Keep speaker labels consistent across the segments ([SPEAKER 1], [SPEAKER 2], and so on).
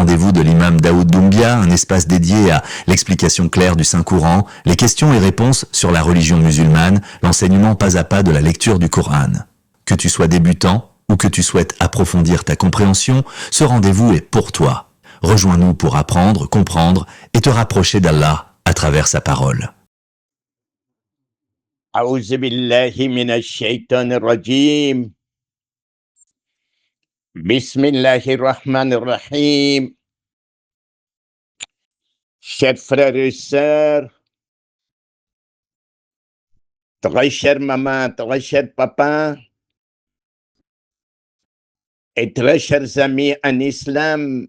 [SPEAKER 1] rendez-vous de l'imam Daoud Doumbia, un espace dédié à l'explication claire du Saint-Coran, les questions et réponses sur la religion musulmane, l'enseignement pas à pas de la lecture du Coran. Que tu sois débutant ou que tu souhaites approfondir ta compréhension, ce rendez-vous est pour toi. Rejoins-nous pour apprendre, comprendre et te rapprocher d'Allah à travers sa parole.
[SPEAKER 2] أعوذ بالله من الشيطان الرجيم بسم الله الرحمن الرحيم. Chers frères et sœurs, très chère maman, très cher papa et très chers amis en islam,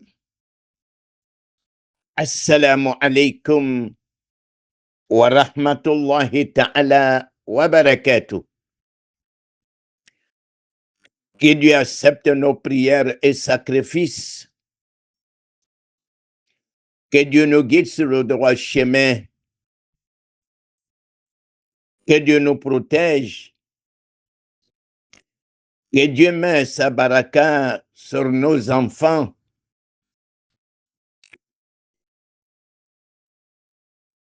[SPEAKER 2] Assalamu alaikum wa rahmatullahi ta'ala wa barakatuh. Que Dieu accepte nos prières et sacrifices. Que Dieu nous guide sur le droit chemin. Que Dieu nous protège. Que Dieu met sa baraka sur nos enfants.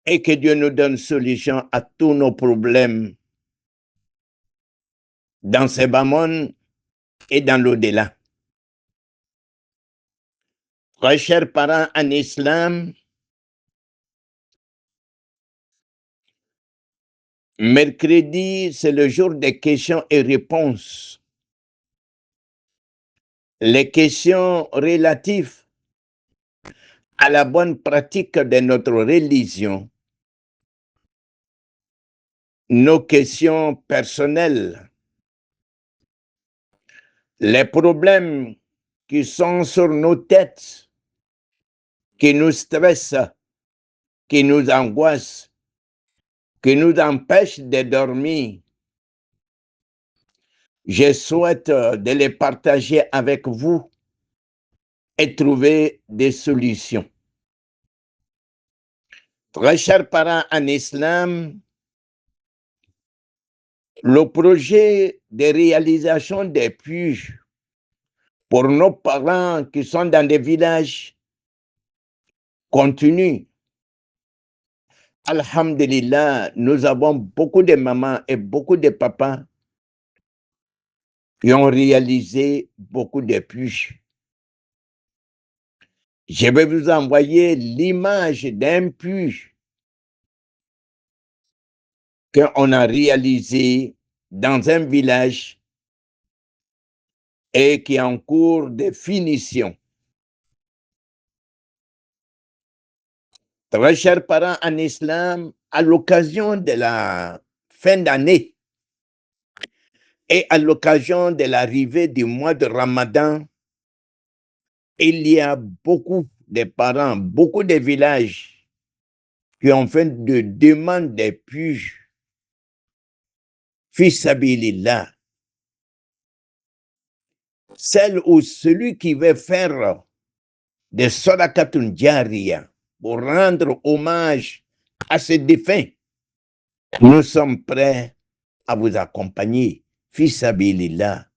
[SPEAKER 2] Et que Dieu nous donne solution à tous nos problèmes dans ce bas monde et dans l'au-delà. Très chers parents en islam, mercredi, c'est le jour des questions et réponses. Les questions relatives à la bonne pratique de notre religion. Nos questions personnelles. Les problèmes qui sont sur nos têtes, qui nous stressent, qui nous angoissent, qui nous empêchent de dormir. Je souhaite de les partager avec vous et trouver des solutions. Très chers parents en islam, le projet de réalisation des puits pour nos parents qui sont dans des villages continue. Alhamdulillah, nous avons beaucoup de mamans et beaucoup de papas qui ont réalisé beaucoup de puits. Je vais vous envoyer l'image d'un puits qu'on a réalisé dans un village et qui est en cours de finition. Très chers parents en islam, à l'occasion de la fin d'année et à l'occasion de l'arrivée du mois de Ramadan, il y a beaucoup de parents, beaucoup de villages qui ont fait de demandes des puits. Fils sabilillah. Celle ou celui qui veut faire des sadaqatun jariya pour rendre hommage à ces défunts, nous sommes prêts à vous accompagner. Fils sabilillah.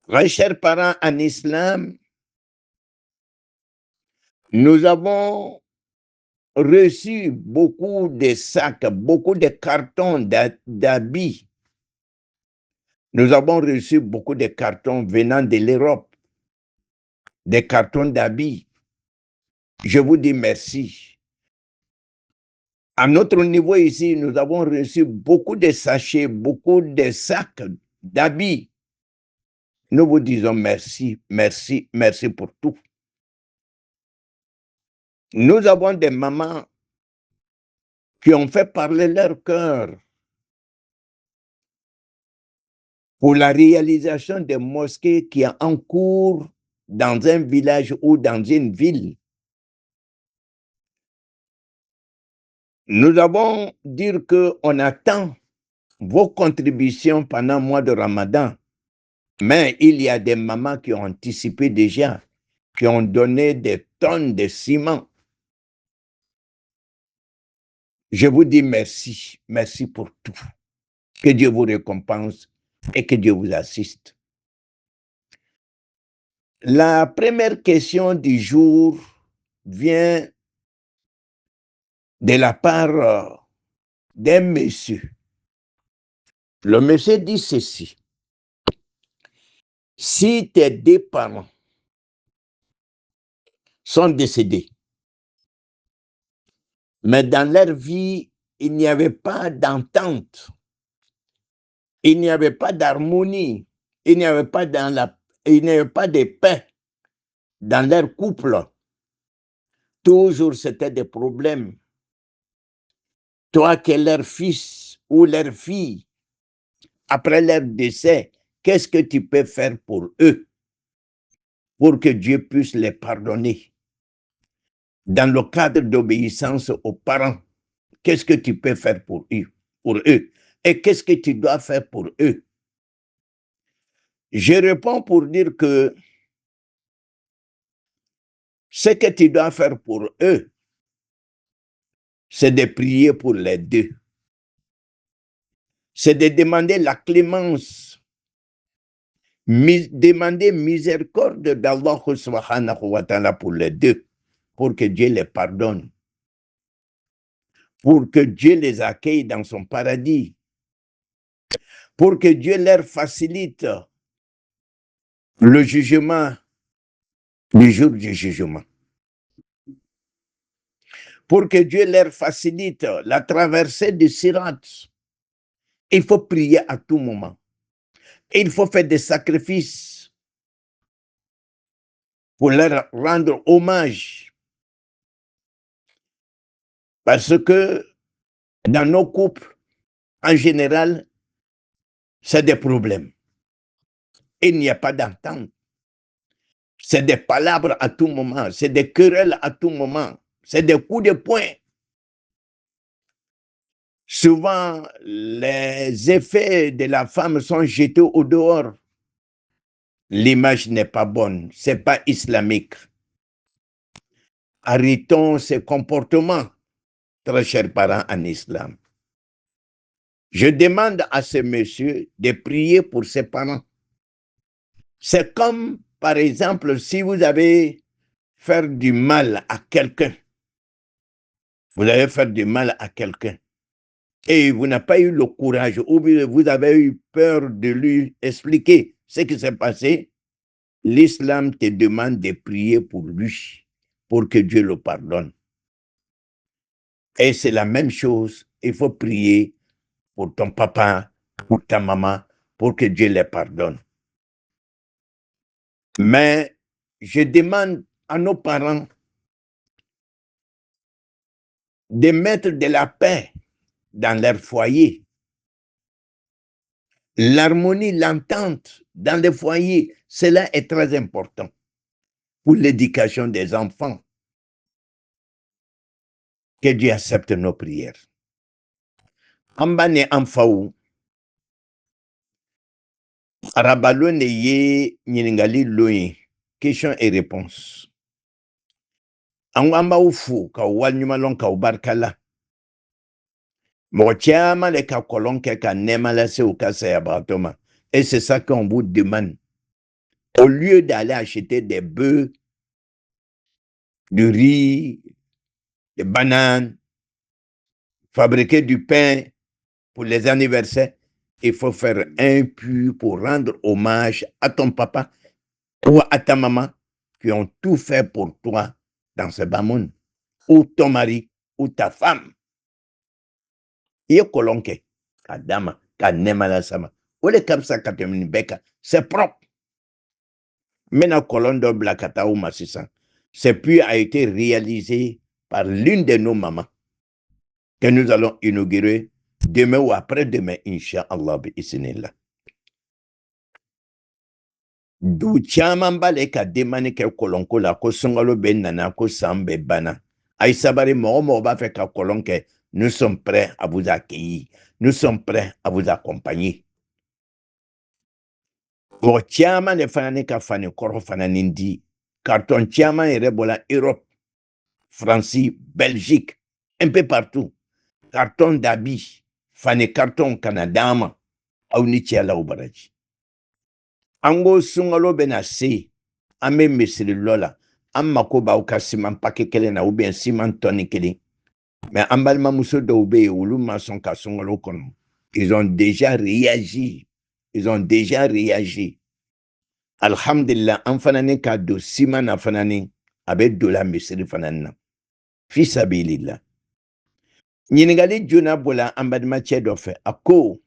[SPEAKER 2] Très chers parents en islam, nous avons reçu beaucoup de sacs, beaucoup de cartons d'habits. Nous avons reçu beaucoup de cartons venant de l'Europe, des cartons d'habits. Je vous dis merci. À notre niveau ici, nous avons reçu beaucoup de sachets, beaucoup de sacs d'habits. Nous vous disons merci, merci, merci pour tout. Nous avons des mamans qui ont fait parler leur cœur pour la réalisation des mosquées qui est en cours dans un village ou dans une ville. Nous avons dit qu'on attend vos contributions pendant le mois de Ramadan, mais il y a des mamans qui ont anticipé déjà, qui ont donné des tonnes de ciment. Je vous dis merci, merci pour tout. Que Dieu vous récompense et que Dieu vous assiste. La première question du jour vient de la part d'un monsieur. Le monsieur dit ceci. Si tes deux parents sont décédés, mais dans leur vie, il n'y avait pas d'entente, il n'y avait pas d'harmonie, il n'y avait pas de paix dans leur couple. Toujours, c'était des problèmes. Toi qui es leur fils ou leur fille, après leur décès, qu'est-ce que tu peux faire pour eux, pour que Dieu puisse les pardonner? Dans le cadre d'obéissance aux parents, qu'est-ce que tu peux faire pour eux? Et qu'est-ce que tu dois faire pour eux? Je réponds pour dire que ce que tu dois faire pour eux, c'est de prier pour les deux. C'est de demander la clémence, demander miséricorde d'Allah subhanahu wa ta'ala pour les deux, pour que Dieu les pardonne, pour que Dieu les accueille dans son paradis, pour que Dieu leur facilite le jugement, le jour du jugement, pour que Dieu leur facilite la traversée du Sirat. Il faut prier à tout moment. Il faut faire des sacrifices pour leur rendre hommage. Parce que dans nos couples, en général, c'est des problèmes. Il n'y a pas d'entente. C'est des palabres à tout moment. C'est des querelles à tout moment. C'est des coups de poing. Souvent, les effets de la femme sont jetés au dehors. L'image n'est pas bonne. Ce n'est pas islamique. Arrêtons ces comportements, très chers parents en islam. Je demande à ce monsieur de prier pour ses parents. C'est comme, par exemple, si vous avez fait du mal à quelqu'un. Vous avez fait du mal à quelqu'un. Et vous n'avez pas eu le courage, ou vous avez eu peur de lui expliquer ce qui s'est passé. L'islam te demande de prier pour lui, pour que Dieu le pardonne. Et c'est la même chose. Il faut prier pour ton papa, pour ta maman, pour que Dieu les pardonne. Mais je demande à nos parents de mettre de la paix dans leur foyer. L'harmonie, l'entente dans les foyers, cela est très important pour l'éducation des enfants. Que Dieu accepte nos prières. Ambane amfaou, arabalo ne ye nyiningali loye, question et réponse. Angamba ufu ka wanyumalon ka ubarkala. Mochama le ka kolonke ka nemala se ou kasa ya batoma. Et c'est ça qu'on vous demande. Au lieu d'aller acheter des bœufs, du riz, des bananes, fabriquer du pain pour les anniversaires, il faut faire un puits pour rendre hommage à ton papa ou à ta maman qui ont tout fait pour toi dans ce bas monde, ou ton mari, ou ta femme. Kolonke, kadama, kanemala sama. Ole kapsa katemini beka, c'est propre. Maintenant, Colondo Blakata ou Massissan, ce puits a été réalisé par l'une de nos mamans que nous allons inaugurer demain ou après-demain, Inch'Allah, bi'isnillah. Du chaman bale ka demane ke kolonko la ko songalo ben nana ko sambe bana. Aïe sabari mo ba fait ka kolonke. Nous sommes prêts à vous accueillir. Nous sommes prêts à vous accompagner. Pour chaman de fanane ka fane koro fananindi. Carton chaman et rebola Europe, France, Belgique, un peu partout. Carton d'habits, fane carton Canada, auni tiala ubaraji. Ango sungalo benase, an bɛ misiri lɔ la an mako b'aw ka siman pake kelen na ubiyɛn siman tɔni kelen mais an balimamuso dɔw bɛ yen olu ma sɔn ka sunkalo kɔnɔ ils ont déjà réagi alhamdulillah an fana ni ka don siman na fana ni a bɛ don la misiri fana na fi sabilillah ɲininkali joona bɔla an balimacɛ dɔ fɛ a ko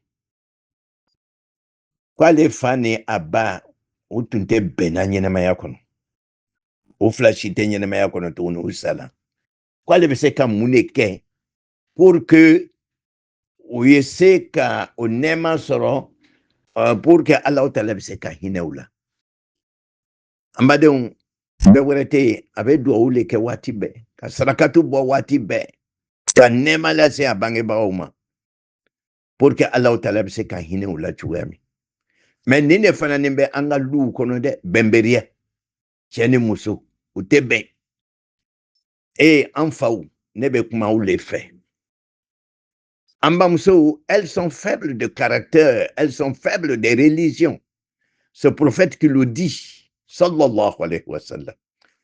[SPEAKER 2] k'ale fa ni a ba o tun tɛ bɛnna ɲɛnamaya kɔnɔ o fila si tɛ ɲɛnamaya kɔnɔ tuguni o sala k'ale bɛ se ka mun de kɛ pour que o ye se ka o nɛɛma sɔrɔ pour que Alahu Taala bɛ se ka hinɛ u la an badenw bɛɛ wɛrɛ tɛ yen a bɛ dugawu de kɛ waati bɛɛ ka sarakatu bɔ waati bɛɛ ka nɛɛma lase a bangebagaw ma pour que Alahu Taala bɛ se ka hinɛ u la cogoya min mais nin de fana nin bɛ an ka luw kɔnɔ dɛ bɛnbɛriya cɛ ni muso u tɛ bɛn an faw ne bɛ kuma u le fɛ an bamusow elles sont faibles de caractère elles sont faibles de religion ce prophète qui le dit sallallahu alayhi wa sallam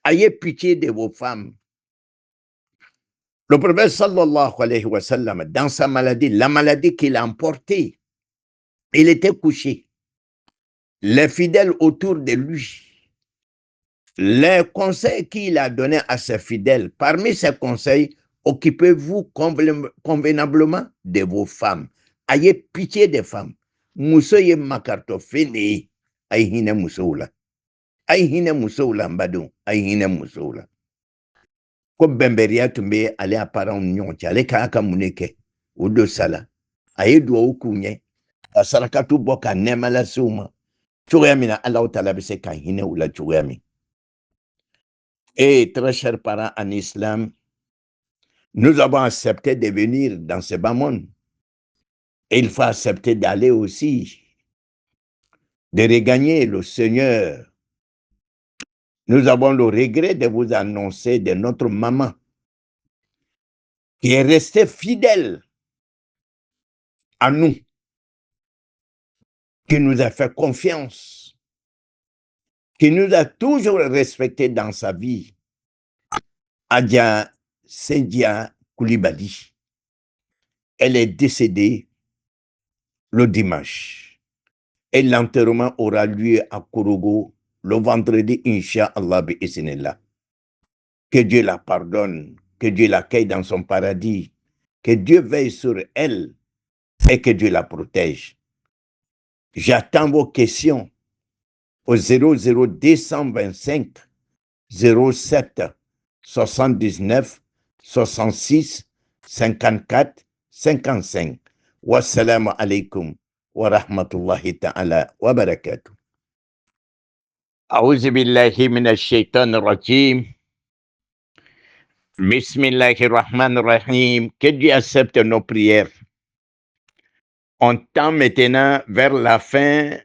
[SPEAKER 2] ayez pitié de vos femmes. Le prophète sallallahu alayhi wa sallam, dans sa maladie, la maladie qu'il a emportée, il était couché. Les fidèles autour de lui, les conseils qu'il a donnés à ses fidèles, parmi ces conseils, occupez-vous convenablement de vos femmes. Ayez pitié des femmes. Muso ye makarto fini ay hine muso la. Ay hine muso la mbadou, ay hine muso la. Ko bɛnbɛriya tun bɛ ale apparenw ni ɲɔgɔn cɛ ale kan ka mun de kɛ o don sala a ye dugawu k'u ɲɛ ka sarakatu bɔ ka nɛɛma lase u ma cogoya min na Alahu Taala bɛ se ka hinɛ u la cogoya min. Et très chers parents en islam, nous avons accepté de venir dans ce bas monde et il faut accepter d'aller aussi, de regagner le Seigneur. Nous avons le regret de vous annoncer de notre maman qui est restée fidèle à nous, qui nous a fait confiance, qui nous a toujours respectés dans sa vie, Adja Sedia Koulibaly. Elle est décédée le dimanche et l'enterrement aura lieu à Korogo le vendredi, Inch'Allah bi iznillah. Que Dieu la pardonne, que Dieu l'accueille dans son paradis, que Dieu veille sur elle et que Dieu la protège. J'attends vos questions au 00225 07 79 66 54 55. Wassalamu alaikum wa rahmatullahi ta'ala wa barakatuh. A'udhu billahi minash shaitanir rajim. Bismillahirrahmanirrahim. Que Dieu accepte nos prières. On tend maintenant vers la fin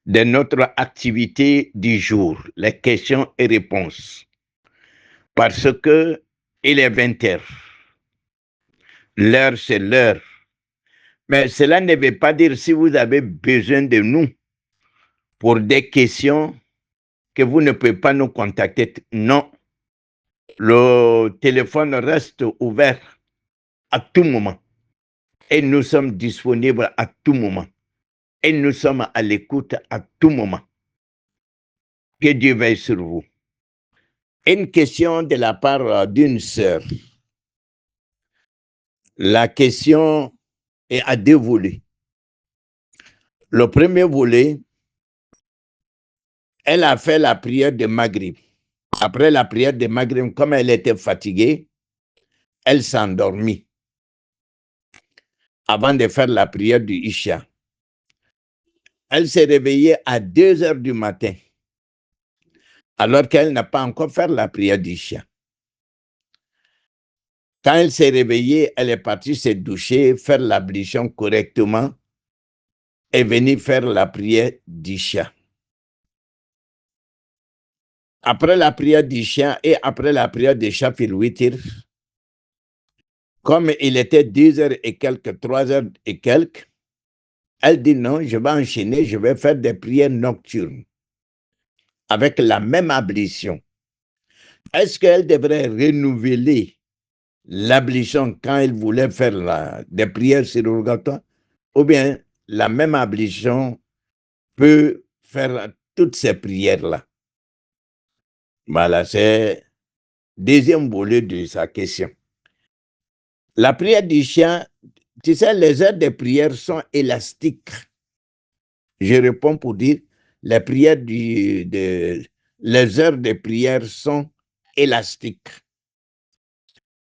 [SPEAKER 2] de notre activité du jour, les questions et réponses. Parce que il est 20h. L'heure, c'est l'heure. Mais cela ne veut pas dire si vous avez besoin de nous pour des questions que vous ne pouvez pas nous contacter. Non. Le téléphone reste ouvert à tout moment. Et nous sommes disponibles à tout moment. Et nous sommes à l'écoute à tout moment. Que Dieu veille sur vous. Une question de la part d'une sœur. La question est à deux volets. Le premier volet, elle a fait la prière de Maghrib. Après la prière de Maghrib, comme elle était fatiguée, elle s'endormit avant de faire la prière du Isha. Elle s'est réveillée à 2h du matin, alors qu'elle n'a pas encore fait la prière d'Isha. Quand elle s'est réveillée, elle est partie se doucher, faire l'ablution correctement et venir faire la prière d'Isha. Après la prière d'Isha et après la prière de Shafil Witr, comme il était 2h et quelques, 3h et quelques, elle dit non, je vais enchaîner, je vais faire des prières nocturnes. avec la même ablution, est-ce qu'elle devrait renouveler l'ablution quand elle voulait faire des prières surrogatoires, ou bien la même ablution peut faire toutes ces prières-là? Voilà, c'est le deuxième volet de sa question. La prière du chien, tu sais, les heures de prière sont élastiques. Je réponds pour dire, les heures de prière sont élastiques.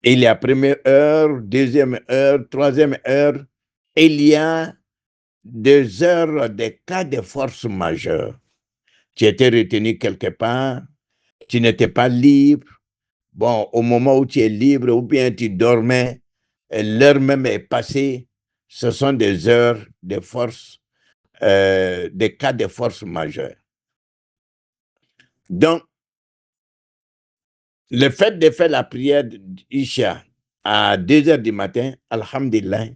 [SPEAKER 2] Il y a première heure, deuxième heure, troisième heure. Il y a 2 heures de cas de force majeure. Tu étais retenu quelque part, tu n'étais pas libre. Bon, au moment où tu es libre, ou bien tu dormais, l'heure même est passée. Ce sont des heures de force, des cas de force majeure. Donc, le fait de faire la prière d'Isha à 2 heures du matin, alhamdulillah,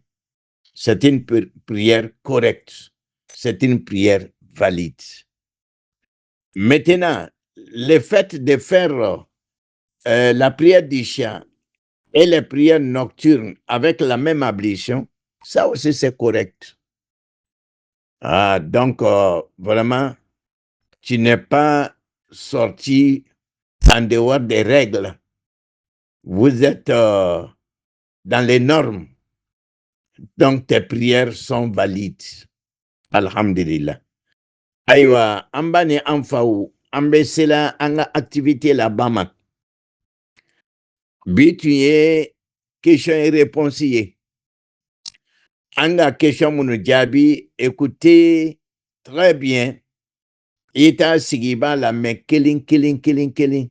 [SPEAKER 2] c'est une prière correcte. C'est une prière valide. Maintenant, le fait de faire la prière d'Isha et les prières nocturnes avec la même ablution, ça aussi c'est correct. Ah, donc, vraiment, tu n'es pas sorti en dehors des règles. Vous êtes dans les normes. Donc, tes prières sont valides. Alhamdulillah. Aywa, an ba ni an faw, an bɛ se la an ka activité laban ma. Bi tun ye question et réponse ye. An ka question minnu jaabi, écoutez très bien. I t'a sigi i b'a lamɛn kelen kelen kelen kelen.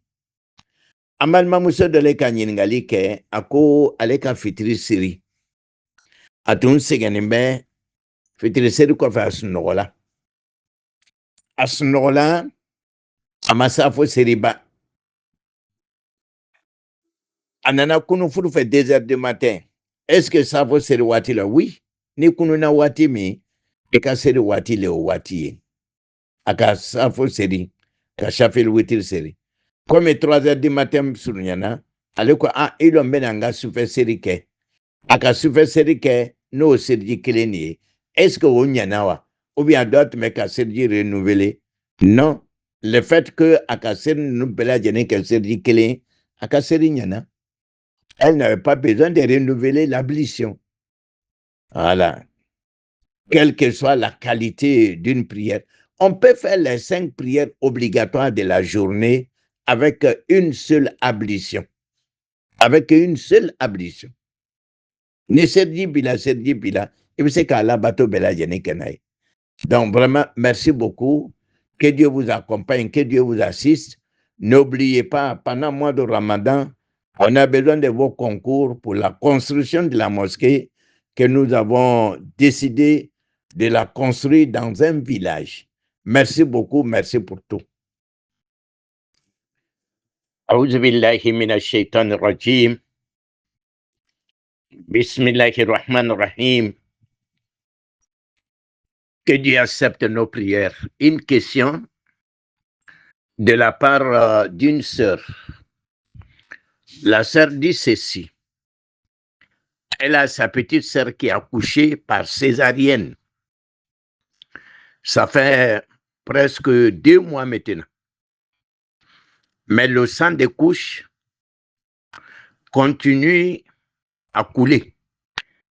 [SPEAKER 2] An balimamuso dɔ le ka ɲininkali kɛ, a ko ale ka fitiri siri. A tun sɛgɛnnen bɛ fitiri siri kɔfɛ a sunɔgɔla. A sunɔgɔla, a ma se fo seliba. A nana kunu furu fɛ 2 heures du matin. Est-ce que ça fo seri waati la? Oui. Ni kununa waati min, i ka seri waati le o waati ye. A ka safo seri, ka shafil witiri seri. Comme 3 heures du matin surunyana, ale ko i lɔn bɛna n ka sufɛ seri kɛ. A ka sufɛ seri kɛ n'o seriji kelen de ye. Est-ce que o ɲana wa? Ou bien a dɔ tun bɛ ka seriji renouveler? Non. Le fait que a ka seri ninnu bɛɛ lajɛlen kɛ seriji kelen, a ka seri ɲana. Elle n'avait pas besoin de renouveler l'ablution. Voilà. Quelle que soit la qualité d'une prière. On peut faire les 5 prières obligatoires de la journée avec une seule ablution. Avec une seule ablution. Ne serji bila. Et puis c'est qu'à la bateau bela jenekenaï. Donc vraiment, merci beaucoup. Que Dieu vous accompagne, que Dieu vous assiste. N'oubliez pas, pendant le mois de Ramadan, on a besoin de vos concours pour la construction de la mosquée que nous avons décidé de la construire dans un village. Merci beaucoup, merci pour tout. A'udhu billahi minash shaitanir rajim. Bismillahirrahmanirrahim. Que Dieu accepte nos prières. Une question de la part d'une sœur. La sœur dit ceci. Elle a sa petite sœur qui a accouché par césarienne. Ça fait presque 2 mois maintenant. Mais le sang des couches continue à couler.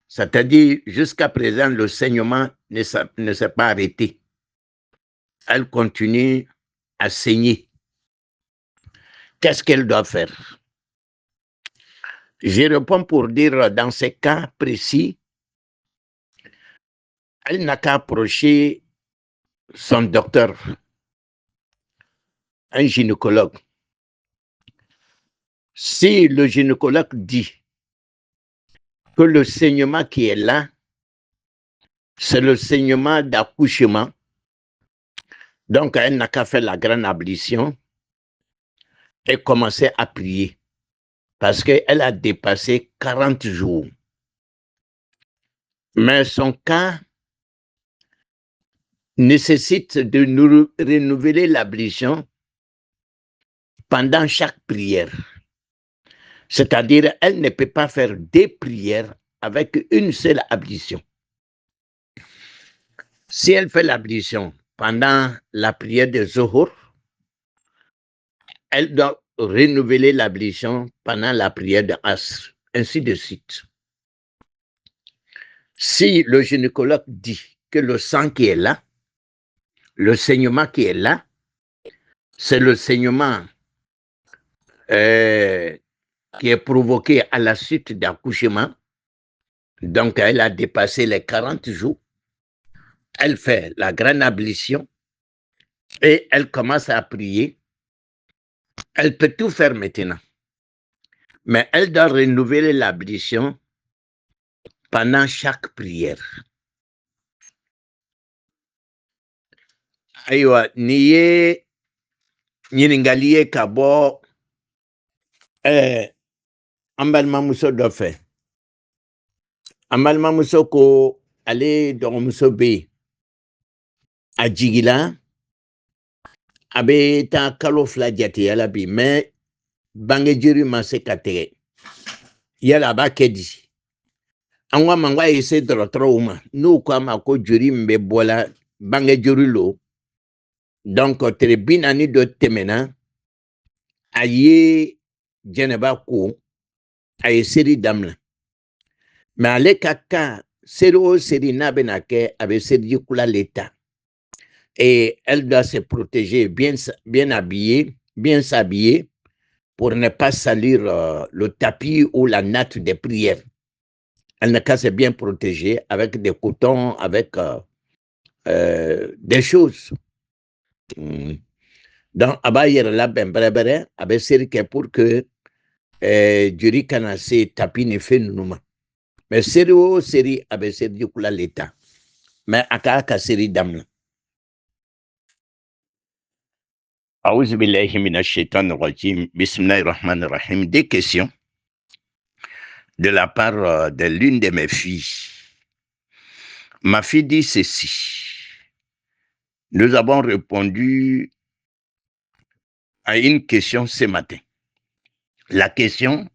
[SPEAKER 2] C'est-à-dire, jusqu'à présent, le saignement ne s'est pas arrêté. Elle continue à saigner. Qu'est-ce qu'elle doit faire? Je réponds pour dire, dans ces cas précis, elle n'a qu'à approcher son docteur, un gynécologue. Si le gynécologue dit que le saignement qui est là, c'est le saignement d'accouchement, donc elle n'a qu'à faire la grande ablution et commencer à prier. Parce qu'elle a dépassé 40 jours. Mais son cas nécessite de nous renouveler l'ablution pendant chaque prière. C'est-à-dire, elle ne peut pas faire des prières avec une seule ablution. Si elle fait l'ablution pendant la prière de Zohor, elle doit renouveler l'ablution pendant la prière de Asr, ainsi de suite. Si le gynécologue dit que le sang qui est là, le saignement qui est là, c'est le saignement qui est provoqué à la suite d'accouchement, donc elle a dépassé les 40 jours, elle fait la grande ablution et elle commence à prier. Elle peut tout faire maintenant, mais elle doit renouveler l'ablution pendant chaque prière. Aywa, ni ye ɲininkali ye ka bɔ an balimamuso dɔ fɛ. An balimamuso ko ale dɔgɔmuso bɛ yen, a jigila, a bɛ taa kalo 2 jateya la bi, mais bangejiri ma se ka tigɛ. Yala a b'a kɛ di? An ko a ma n ko a ye se dɔgɔtɔrɔw ma, n'u ko a ma ko joli min bɛ bɔ la bangejiri lo, donc tile 40 dɔ tɛmɛna, a ye jɛnɛba ko, a ye seli daminɛ. Mais ale ka kan seli o seli n'a bɛna kɛ, a bɛ seliji kula le ta. Et elle doit se protéger, bien habiller, bien s'habiller pour ne pas salir le tapis ou la natte des prières. Elle n'a qu'à se bien protéger avec des cotons, avec des choses. Donc, a b'a yɛrɛ labɛn bɛrɛbɛrɛ, a bɛ seli kɛ pour que joli kana se tapis ni fɛn ninnu ma. Mais seli o seli, a bɛ seliji kula le ta. Mais a k'a ka seli daminɛ. Aouzu billahi minash shaitanir rajim. Bismillahir rahmanir rahim. Des questions de la part de l'une de mes filles. Ma fille dit ceci. Nous avons répondu à une question ce matin. La question,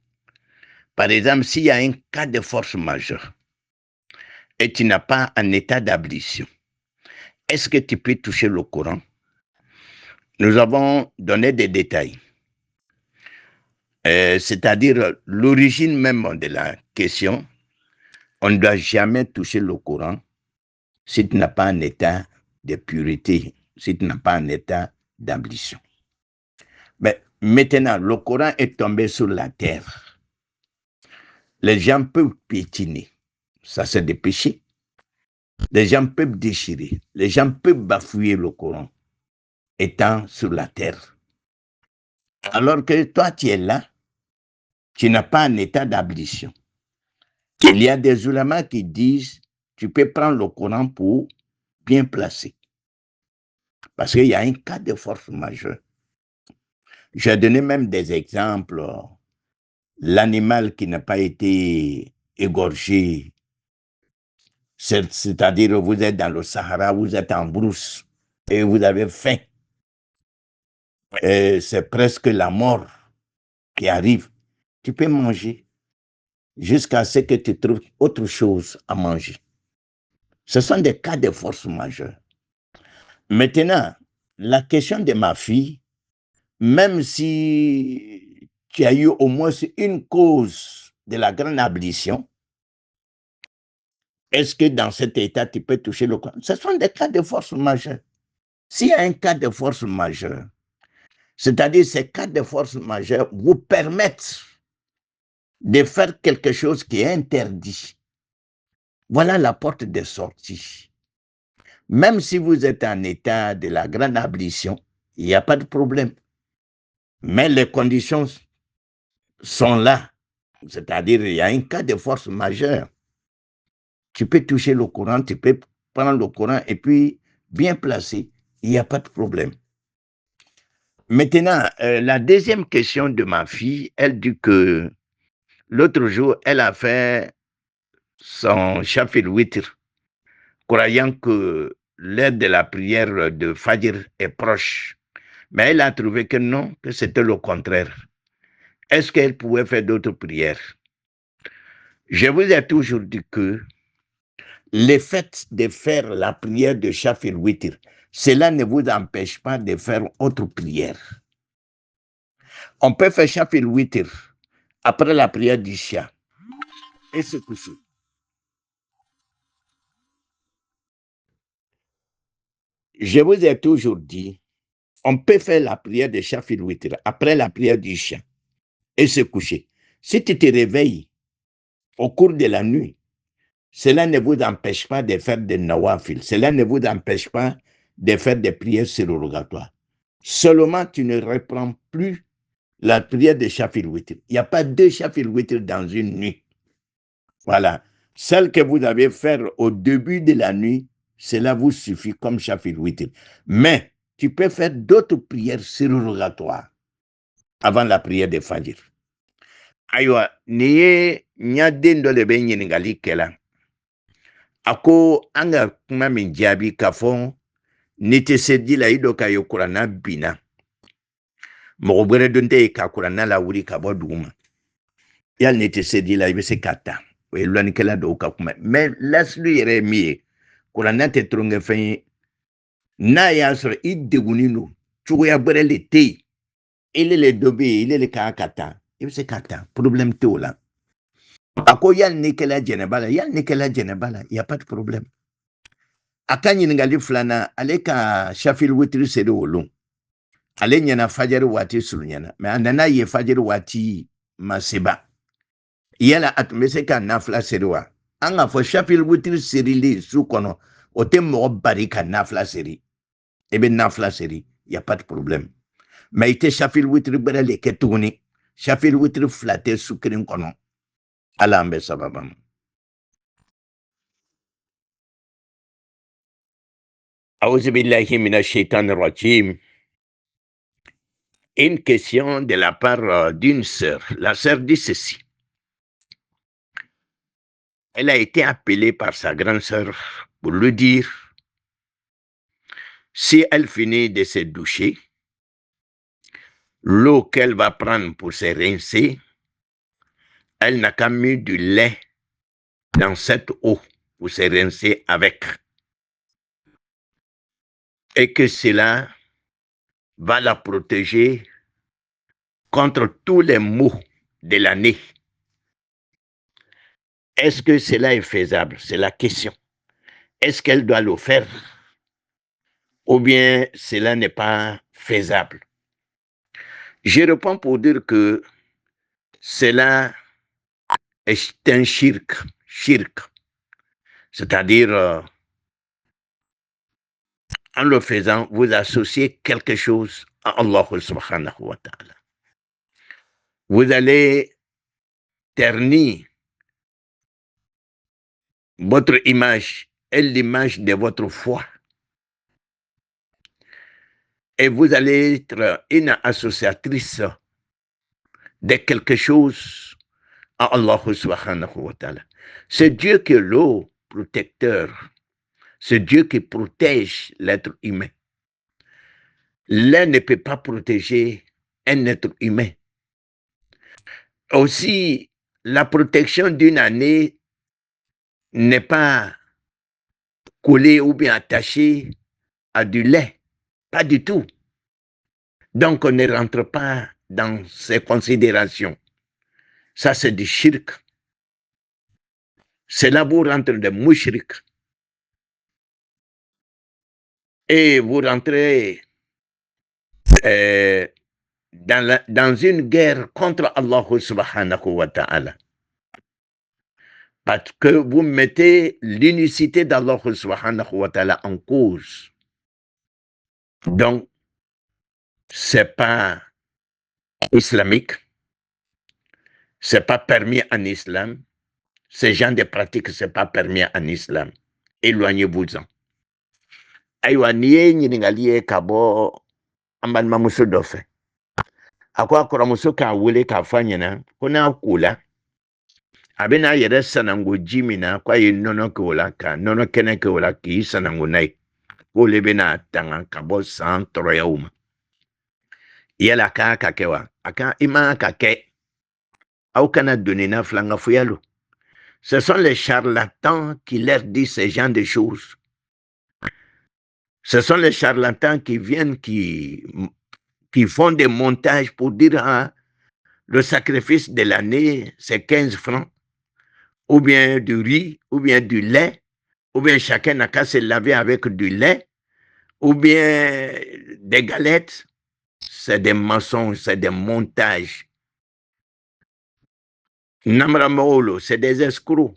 [SPEAKER 2] par exemple, s'il y a un cas de force majeure et tu n'as pas un état d'ablution, est-ce que tu peux toucher le Coran? Nous avons donné des détails. C'est-à-dire l'origine même de la question. On ne doit jamais toucher le Coran si tu n'as pas un état de pureté, si tu n'as pas un état d'ablution. Mais maintenant, le Coran est tombé sur la terre. Les gens peuvent piétiner. Ça, c'est des péchés. Les gens peuvent déchirer. Les gens peuvent bafouiller le Coran étant sur la terre. Alors que toi, tu es là, tu n'as pas un état d'ablution. Il y a des ulamas qui disent, tu peux prendre le Coran pour bien placer. Parce qu'il y a un cas de force majeure. J'ai donné même des exemples. L'animal qui n'a pas été égorgé, c'est-à-dire vous êtes dans le Sahara, vous êtes en brousse et vous avez faim. Et c'est presque la mort qui arrive. Tu peux manger jusqu'à ce que tu trouves autre chose à manger. Ce sont des cas de force majeure. Maintenant, la question de ma fille, même si tu as eu au moins une cause de la grande ablution, est-ce que dans cet état, tu peux toucher le Coran? Ce sont des cas de force majeure. S'il y a un cas de force majeure, c'est-à-dire ces cas de force majeure vous permettent de faire quelque chose qui est interdit. Voilà la porte de sortie. Même si vous êtes en état de la grande ablution, il n'y a pas de problème. Mais les conditions sont là. C'est-à-dire, il y a un cas de force majeure. Tu peux toucher le Coran, tu peux prendre le Coran et puis bien placer. Il n'y a pas de problème. Maintenant, la deuxième question de ma fille, elle dit que l'autre jour, elle a fait son chapitre witr, croyant que l'heure de la prière de Fajr est proche. Mais elle a trouvé que non, que c'était le contraire. Est-ce qu'elle pouvait faire d'autres prières? Je vous ai toujours dit que le fait de faire la prière de Shafir Witr, cela ne vous empêche pas de faire autre prière. On peut faire Shafir Witr après la prière d'Isha et se coucher. Je vous ai toujours dit, on peut faire la prière de Shafir Witr après la prière d'Isha et se coucher. Si tu te réveilles au cours de la nuit, cela ne vous empêche pas de faire des nawafil. Cela ne vous empêche pas de faire des prières surrogatoires. Seulement, tu ne reprends plus la prière de Shafir Witr. Il n'y a pas deux Shafir Witr dans une nuit. Voilà. Celle que vous avez faite au début de la nuit, cela vous suffit comme Shafir Witr. Mais tu peux faire d'autres prières surrogatoires avant la prière de Fajr. Aïwa, niye nyaden do le be ɲininkali kɛla. A ko an ka kuma min jaabi k'a fɔ ni tɛ se di la i dɔ ka ye kuranna binna mɔgɔ wɛrɛ don tɛ yen ka kuranna lawuli ka bɔ dugu ma yali ni tɛ se di la i bɛ se k'a ta o ye lɔnnikɛla dɔw ka kuma mɛ lasili yɛrɛ ye min ye kuranna tɛ tulonkɛ fɛn ye n'a y'a sɔrɔ i degunnen don cogoya wɛrɛ le tɛ yen ile le dɔ bɛ yen ile le kan ka ta i bɛ se k'a ta problème tɛ o la a ko yali ni kɛla jɛnɛba la yali ni kɛla jɛnɛba la y a pas de problème. A ka ɲininkali filanan ale ka Shafir Witr seri o lon ale ɲɛna fajari waati surunyana mais a nana ye fajari waati ma seba yala a tun bɛ se ka nafila seri wa an k'a fɔ Shafir Witr serili su kɔnɔ o tɛ mɔgɔ bari ka nafila seri i bɛ nafila seri y a pas de problème mais i tɛ Shafir Witr bɛrɛ le kɛ tuguni Shafir Witr fila tɛ su kelen kɔnɔ ala an bɛ sababa ma. A'udhu billahi minash shaitanir rajim. Une question de la part d'une sœur. La sœur dit ceci. Elle a été appelée par sa grande sœur pour lui dire si elle finit de se doucher, l'eau qu'elle va prendre pour se rincer, elle n'a qu'à mettre du lait dans cette eau pour se rincer avec. Et que cela va la protéger contre tous les maux de l'année. Est-ce que cela est faisable? C'est la question. Est-ce qu'elle doit le faire? Ou bien cela n'est pas faisable? Je réponds pour dire que cela est un shirk. C'est-à-dire, en le faisant, vous associez quelque chose à Allah subhanahu wa ta'ala. Vous allez ternir votre image et l'image de votre foi. Et vous allez être une associatrice de quelque chose à Allah subhanahu wa ta'ala. C'est Dieu qui est l'eau protecteur. C'est Dieu qui protège l'être humain. L'un ne peut pas protéger un être humain. Aussi, la protection d'une année n'est pas collée ou bien attachée à du lait. Pas du tout. Donc, on ne rentre pas dans ces considérations. Ça, c'est du shirk. C'est là où vous rentrez de mushrik. Et vous rentrez dans une guerre contre Allah subhanahu wa ta'ala. Parce que vous mettez l'unicité d'Allah subhanahu wa ta'ala en cause. Donc, c'est pas islamique. C'est pas permis en islam. Ce genre de pratique, c'est pas permis en islam. Éloignez-vous-en. Aïwa, niye ɲininkali ye ka bɔ an balimamuso dɔ fɛ. A ko a kɔrɔmuso k'a wele k'a fɔ a ɲɛna ko n'a ko la a bɛ n'a yɛrɛ sanango ji min na k'a ye nɔnɔ kɛ o la ka nɔnɔ kɛnɛ kɛ o la k'i sanango n'a ye k'o le bɛ n'a tanga ka bɔ san tɔɔrɔyaw ma. yala ka kakewa aka ima kake au kana donner flanga fuyalo. Ce sont les charlatans qui leur disent ce genre de choses. Ce sont les charlatans qui viennent, qui font des montages pour dire ah, le sacrifice de l'année, c'est 15 francs, ou bien du riz, ou bien du lait, ou bien chacun n'a qu'à se laver avec du lait, ou bien des galettes. C'est des mensonges, c'est des montages. Namramolo, c'est des escrocs.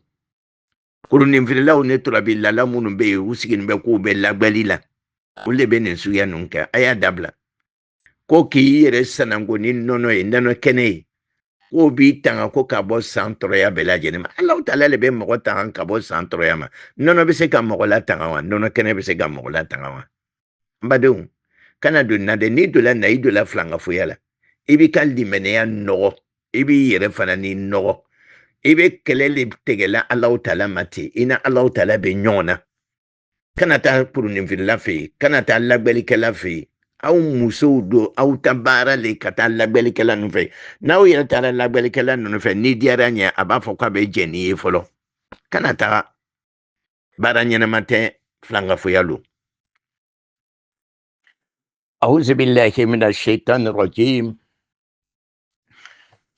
[SPEAKER 2] Kurunimfirila unetrabi lala munumbe usigin be ko be lagbalila. Ule benen suya nunka aya dabla. Ko ki yere sanangoni nono e nano kene. Ko bi tanga ko kabo santro ya bela jenema. Allah taala le be mo tanga kabo santro ya ma. Nono be se ka mo la tanga wa, nono kene be se ka mo la tanga wa. Mbadou. Kana do na de ni do la na ido la flanga fuyala. Ibi kal di mene ya no. Ibi yere fana ni no. Ibe kelele tegela Allah taala mati. Ina Allah taala be nyona. Kana ta pour nimfila fe. Kana ta lagbeli kela fe. Au muso do au tabara le kata lagbeli kela nu fe. Na o yere tara lagbeli kela nu fe ni diara nya aba fo kwa be jeni e folo. Kana ta bara nyana mate flanga fo yalo. A'udhu billahi minash shaitanir rajim.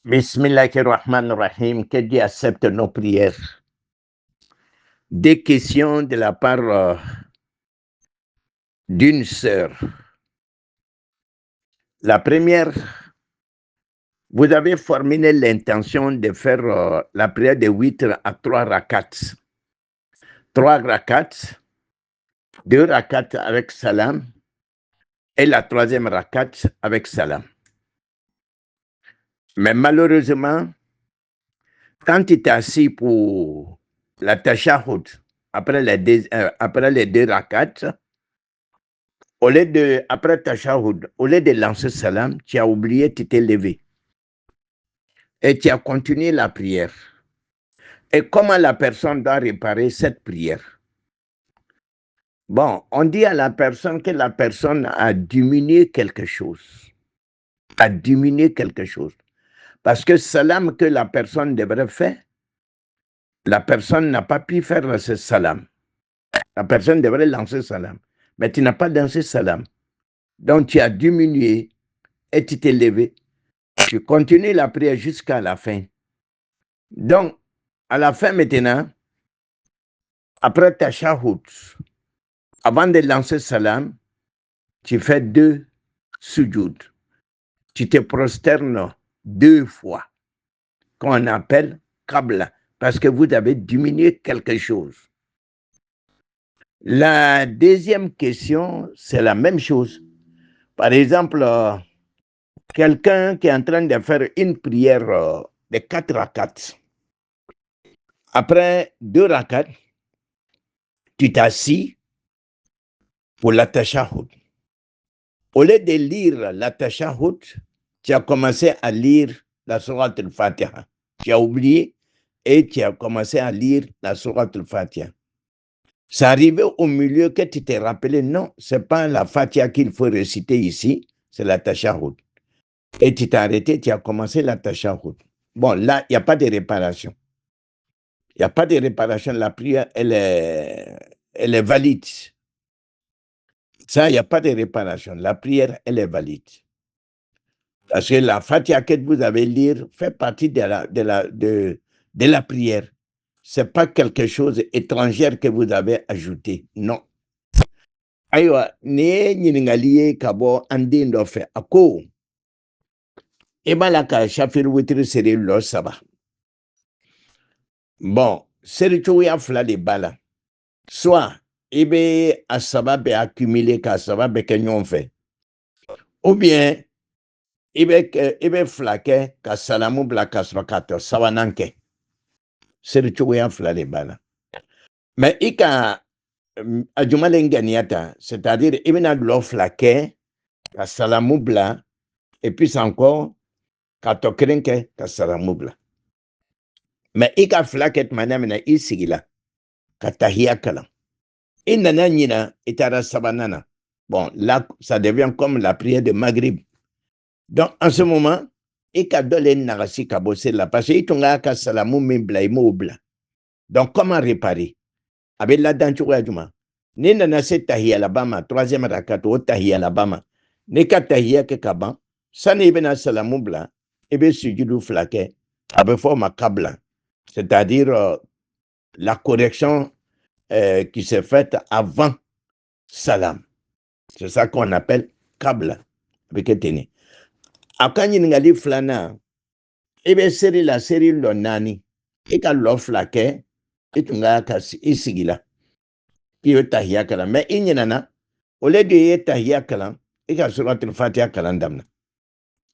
[SPEAKER 2] Bismillahirrahmanirrahim. Que Dieu accepte nos prières. Des questions de la part d'une sœur. La première, vous avez formulé l'intention de faire la prière de 8 à 3 rakats. 3 rakats, 2 rakats avec salam et la 3e rakat avec salam. Mais malheureusement, quand tu t'es assis pour la tashahhud, après les 2 rakats, après tashahhud, au lieu de lancer salam, tu as oublié, tu t'es levé. Et tu as continué la prière. Et comment la personne doit réparer cette prière? Bon, on dit à la personne que la personne a diminué quelque chose. A diminué quelque chose. Parce que salam que la personne devrait faire, la personne n'a pas pu faire ce salam. La personne devrait lancer salam. Mais tu n'as pas lancé salam. Donc tu as diminué et tu t'es levé. Tu continues la prière jusqu'à la fin. Donc, à la fin maintenant, après ta tashahhud, avant de lancer salam, tu fais 2 sujoud. Tu te prosternes 2 fois, qu'on appelle qabla, parce que vous avez diminué quelque chose. La deuxième question, c'est la même chose. Par exemple, quelqu'un qui est en train de faire une prière de 4 rakats. Après 2 rakats, tu t'assis pour la tashahhud. Au lieu de lire la tashahhud, tu as commencé à lire la sourate al-Fatiha. Tu as oublié et tu as commencé à lire la sourate al-Fatiha. C'est arrivé au milieu que tu t'es rappelé, non, ce n'est pas la Fatiha qu'il faut réciter ici, c'est la tashahhud. Et tu t'es arrêté, tu as commencé la tashahhud. Bon, là, il n'y a pas de réparation. Il n'y a pas de réparation. La prière, elle est valide. Ça, il n'y a pas de réparation. La prière, elle est valide. Parce que la Fatiha que vous avez lire fait partie de la prière. Ce n'est pas quelque chose étranger que vous avez ajouté. Non. Aywa, ne nyiningaliye kabo andi ndofe ako. Ebala ka shafir witri seri lo saba. Bon, seri chouya fla de bala. Soit, ebe asaba be accumulé ka asaba be kenyon fait. Ou bien, ebe flake ka salamu bla ka srakato sawananke. Seri chouya fla de bala. Mais ika ajumalenganiata, c'est-à-dire ibina lo flake ka salamu bla et puis encore ka tokrenke ka salamu bla. Mais ika flaket manamina isigila ka tahia kala. Inana nyina itara sabanana. Bon, là, ça devient comme la prière de Maghrib. Donc, en ce moment, il y a des narasi qui bossé là, parce qu'il y a un salamou membla et mobla. Donc, comment réparer? Avec la dent, tu vois, ni nana se tahia Alabama, troisième rakat, ou tahia Alabama, ni ka tahia ke kaban, ça n'est pas salamou blanc, et bien, si tu flaquet, avec forme câble, c'est-à-dire la correction qui s'est faite avant salam. C'est ça qu'on appelle câble, avec etene. Akanyi ngali flana, et bien, série la série l'onani, et ka lo flaquet, et tu n'as qu'à isigila. Puis il tahia kalam, mais il n'y en a. Au lieu de tahia kalam, il y a surat al-Fatiha kalam damna.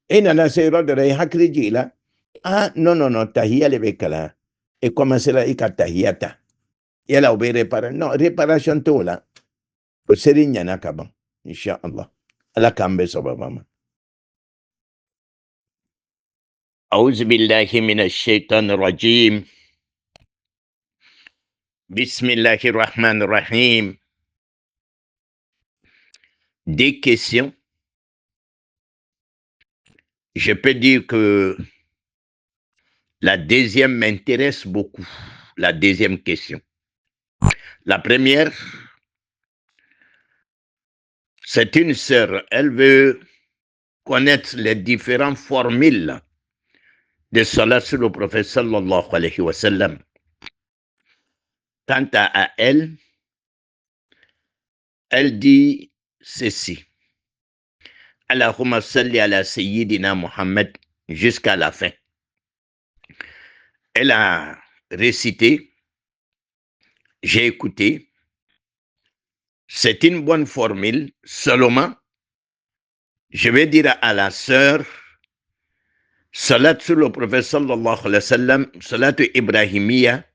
[SPEAKER 2] Et nana se rodre hakri jila. Ah, non, non, non, tahia lebe kalam. Et commencer là, il y a tahiyata. Et là, on va réparer. Non, réparation tout là. Au seri nyana kaban. Inch'Allah. Allah kambe sababama. أعوذ بالله من الشيطان الرجيم بسم الله الرحمن الرحيم. Des questions. Je peux dire que la deuxième m'intéresse beaucoup. La deuxième question. La première, c'est une sœur. Elle veut connaître les différentes formules de salat sur le prophète sallallahu alayhi wa sallam. Quant à elle, elle dit ceci. Allahumma salli ala sayyidina Muhammad jusqu'à la fin. Elle a récité, j'ai écouté. C'est une bonne formule. Seulement, je vais dire à la sœur, salat sur le prophète sallallahu alayhi wa sallam, salat ibrahimiya,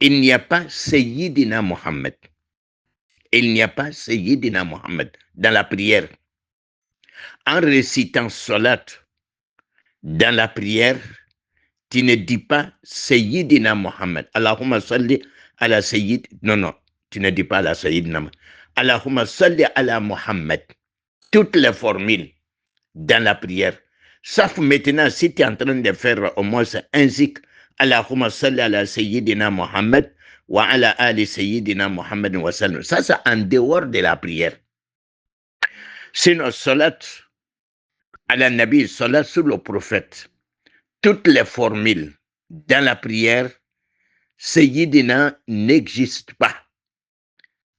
[SPEAKER 2] il n'y a pas Sayyidina Muhammad. Il n'y a pas Sayyidina Muhammad dans la prière. En récitant salat dans la prière, tu ne dis pas Sayyidina Muhammad. Allahumma salli ala Sayyid. Non, non, tu ne dis pas ala Sayyidina Muhammad. Allahumma salli ala Muhammad. Toutes les formules dans la prière. Sauf maintenant, si tu es en train de faire au moins un zikr, Allahumma salli ala Sayyidina Muhammad wa ala ali Sayyidina Muhammad wa sallam. Ça, c'est en dehors de la prière. Sinon, salat ala Nabi, salat sur le prophète. Toutes les formules dans la prière, Sayyidina n'existe pas.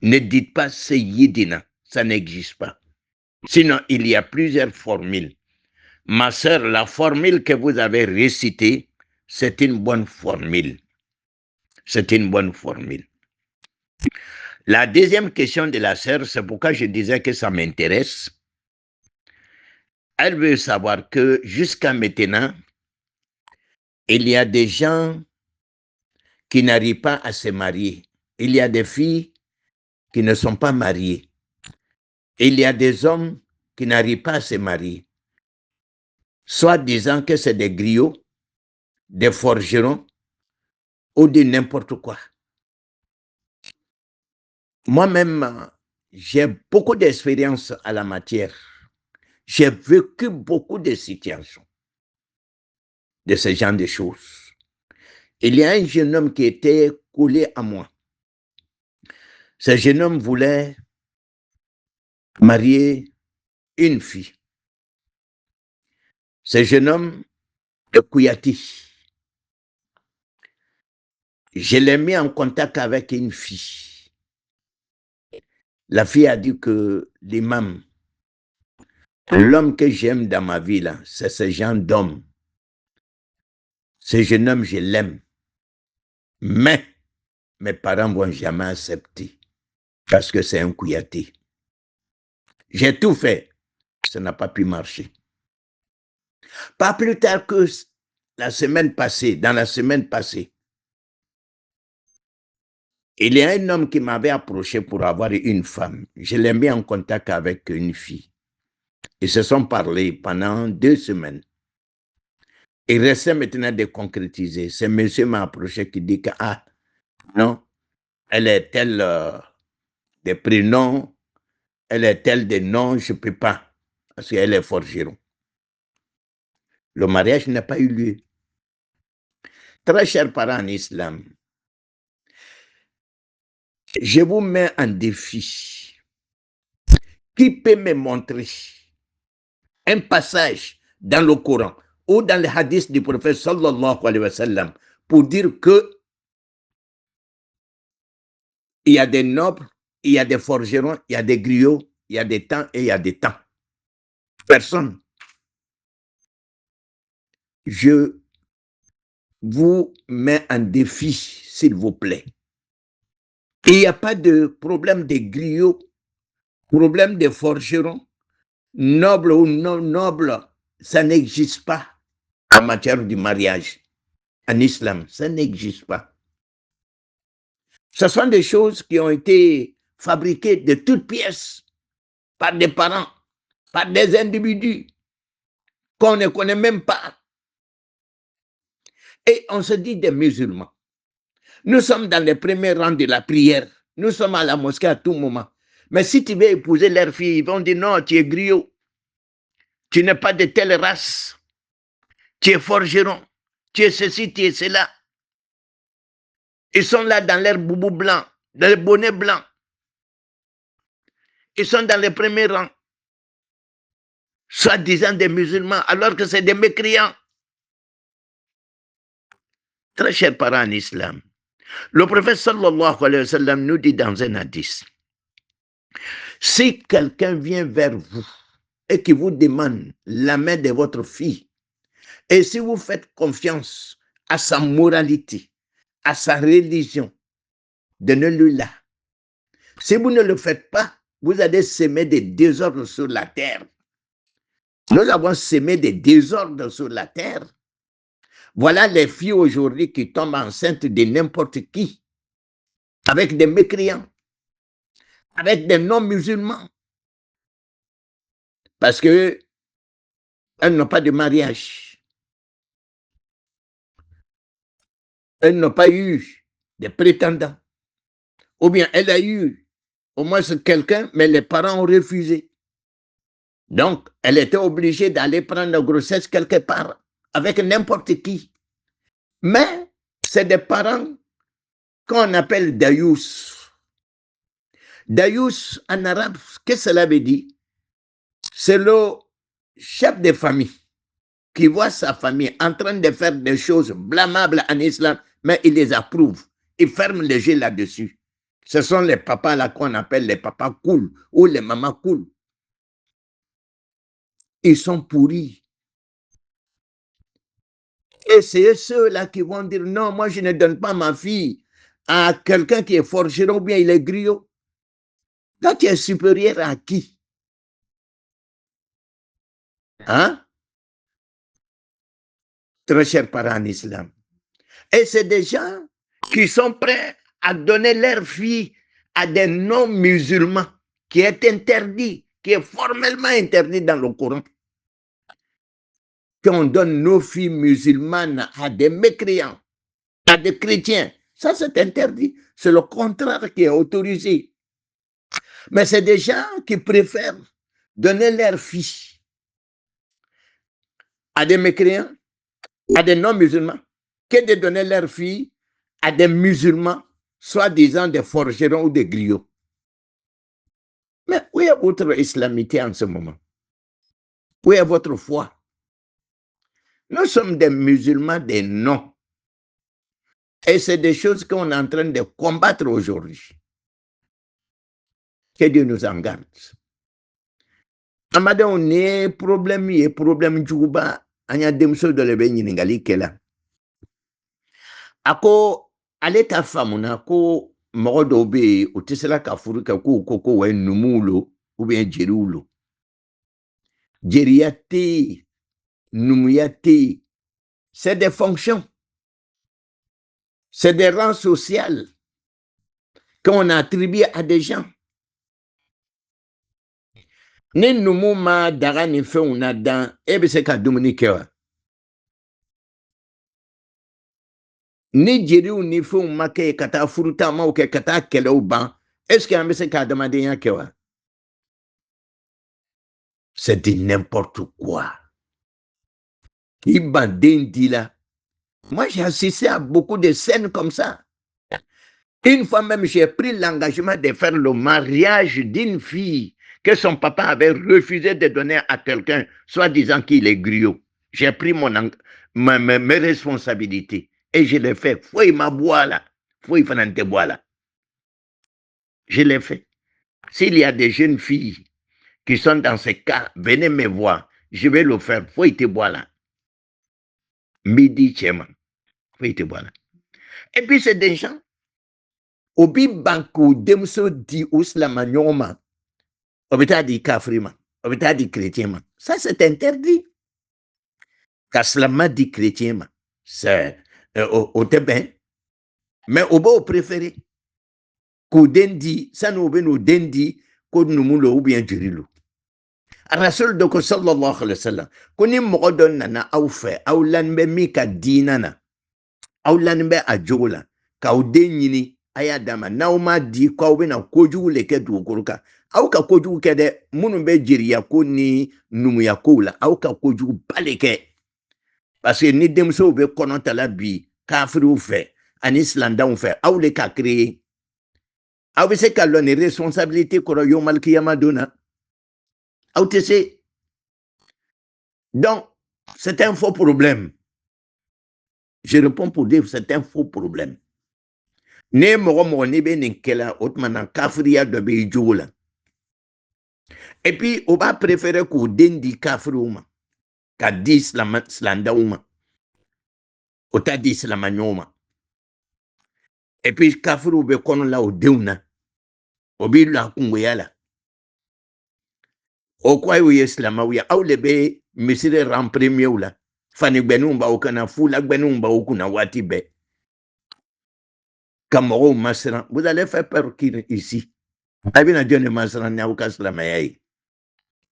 [SPEAKER 2] Ne dites pas Sayyidina, ça n'existe pas. Sinon, il y a plusieurs formules. Ma sœur, la formule que vous avez récitée, c'est une bonne formule. C'est une bonne formule. La deuxième question de la sœur, c'est pourquoi je disais que ça m'intéresse. Elle veut savoir que jusqu'à maintenant, il y a des gens qui n'arrivent pas à se marier. Il y a des filles qui ne sont pas mariées. Il y a des hommes qui n'arrivent pas à se marier. Soit disant que c'est des griots, des forgerons ou de n'importe quoi. Moi-même, j'ai beaucoup d'expérience à la matière. J'ai vécu beaucoup de situations de ce genre de choses. Il y a un jeune homme qui était collé à moi. Ce jeune homme voulait marier une fille. Ce jeune homme est Kouyati. Je l'ai mis en contact avec une fille. La fille a dit que l'imam, l'homme que j'aime dans ma vie, là, c'est ce genre d'homme. Ce jeune homme, je l'aime. Mais mes parents ne vont jamais accepter parce que c'est un Kouyati. J'ai tout fait. Ça n'a pas pu marcher. Pas plus tard que la semaine passée, dans la semaine passée, il y a un homme qui m'avait approché pour avoir une femme. Je l'ai mis en contact avec une fille. Ils se sont parlé pendant 2 semaines. Il restait maintenant de concrétiser. Ce monsieur m'a approché qui dit que, ah, non, elle est telle des prénoms, elle est telle des noms, je ne peux pas, parce qu'elle est forgeron. Le mariage n'a pas eu lieu. Très chers parents en islam, je vous mets en défi. Qui peut me montrer un passage dans le Coran ou dans les hadiths du prophète sallallahu alayhi wa sallam pour dire que il y a des nobles, il y a des forgerons, il y a des griots, il y a des temps et il y a des temps. Personne. Je vous mets en défi, s'il vous plaît. Il n'y a pas de problème des griots, problème des forgerons, nobles ou non nobles, ça n'existe pas en matière du mariage. En islam, ça n'existe pas. Ce sont des choses qui ont été fabriquées de toutes pièces par des parents, par des individus qu'on ne connaît même pas. Et on se dit des musulmans. Nous sommes dans les premiers rangs de la prière. Nous sommes à la mosquée à tout moment. Mais si tu veux épouser leur fille, ils vont dire non, tu es griot. Tu n'es pas de telle race. Tu es forgeron. Tu es ceci, tu es cela. Ils sont là dans leur boubou blanc, dans le bonnet blanc. Ils sont dans les premiers rangs. Soi-disant des musulmans, alors que c'est des mécréants. Très chers parents en islam, le prophète sallallahu alayhi wa sallam nous dit dans un hadith, si quelqu'un vient vers vous et qui vous demande la main de votre fille, et si vous faites confiance à sa moralité, à sa religion, donnez-le-la. Si vous ne le faites pas, vous allez semer des désordres sur la terre. Nous avons semé des désordres sur la terre. Voilà les filles aujourd'hui qui tombent enceintes de n'importe qui, avec des mécréants, avec des non-musulmans, parce qu'elles n'ont pas de mariage. Elles n'ont pas eu de prétendants. Ou bien elle a eu au moins quelqu'un, mais les parents ont refusé. Donc, elle était obligée d'aller prendre la grossesse quelque part, avec n'importe qui. Mais c'est des parents qu'on appelle dayous. Dayous en arabe, qu'est-ce que cela veut dire? C'est le chef de famille qui voit sa famille en train de faire des choses blâmables en islam, mais il les approuve. Il ferme les yeux là-dessus. Ce sont les papas là qu'on appelle les papas cool ou les mamans cool. Ils sont pourris. Et c'est ceux-là qui vont dire non, moi je ne donne pas ma fille à quelqu'un qui est forgeron ou bien il est griot. Quand tu es supérieur à qui? Hein? Très chers parents en islam. Et c'est des gens qui sont prêts à donner leur fille à des non-musulmans, qui est interdit, qui est formellement interdit dans le Coran. Qu'on donne nos filles musulmanes à des mécréants, à des chrétiens. Ça, c'est interdit. C'est le contraire qui est autorisé. Mais c'est des gens qui préfèrent donner leur fille à des mécréants, à des non-musulmans, que de donner leur fille à des musulmans, soi-disant des forgerons ou des griots. Mais où est votre islamité en ce moment? Où est votre foi? Nous sommes des musulmans des noms. Et c'est des choses qu'on est en train de combattre aujourd'hui. Que Dieu nous en garde. Amade on est problème juba anya demso de lebe nyiningali kela. Ako ale ta famuna ko mogo do be o tisela ka furu ka ko we numulo ou bien jerulo. Jeriate numuyate, c'est des fonctions. C'est des rangs sociaux qu'on attribue à des gens. Ni numu ma daga ni fɛnw na dan e bɛ se ka dumuni kɛ wa? Ni jeliw ni fɛnw ma kɛ ka taa furutaamaw kɛ ka taa kɛlɛw ban est-ce que an bɛ se ka adamadenya kɛ wa? C'est de n'importe quoi. Ibandendila. Moi, j'ai assisté à beaucoup de scènes comme ça. Une fois même, j'ai pris l'engagement de faire le mariage d'une fille que son papa avait refusé de donner à quelqu'un, soit disant qu'il est griot. J'ai pris mes responsabilités et je l'ai fait. Faut ma bois là. Faut y faire un bois là. Je l'ai fait. S'il y a des jeunes filles qui sont dans ce cas, venez me voir. Je vais le faire. Faut y te bois là. Midi, tchema. Faut y te bois là. Et puis, c'est des gens. Obi banku demso di uslama nyoma. Obita di kafrima. Obita di chrétien. Ça, c'est interdit. Kaslama di chrétien. C'est au teben. Mais au beau préféré. Koudendi, ça nous veut nous dendi, koudnumulo ou bien djurilu. Rasul doko sallallahu alayhi wa sallam. Koni mogodon nana au fe, au lanbe mi ka dinana. Au lanbe a jogola. Ka ou denyini. Aya dama na ma di ko be na kojugu le ke dugukolo kan aw ka kojugu kɛ dɛ minnu bɛ jeriya ko ni numuya ko la aw ka kojugu bale kɛ parce que ni denmusow bɛ kɔnɔ tala bi kafiriw fɛ ani silandanw fɛ aw le ka créer aw bɛ se ka lɔ ni responsabilité kɔrɔ yomal kiyama don na aw tɛ se donc c'est un faux problème je réponds pour dire c'est un faux problème. Ne mɔgɔ mɔgɔ n'i bɛ nin kɛla o tuma na kafiriya dɔ bɛ i jogo la et puis on va préférer k'o den di kafiriw ma ka di silandaw ma o ta di silamaɲɔgɔnw ma et puis kafiriw bɛ kɔnɔ la o denw na o b'i la kungoya la o ko aw ye silamaw ye aw le bɛ misiri ran premierw la fanigbɛniw b'aw kana fulagbɛniw b'aw kunna waati bɛɛ ka mɔgɔw masiran vous allez faire peur ici a bɛna jɔn de masiran ni aw ka silamɛya ye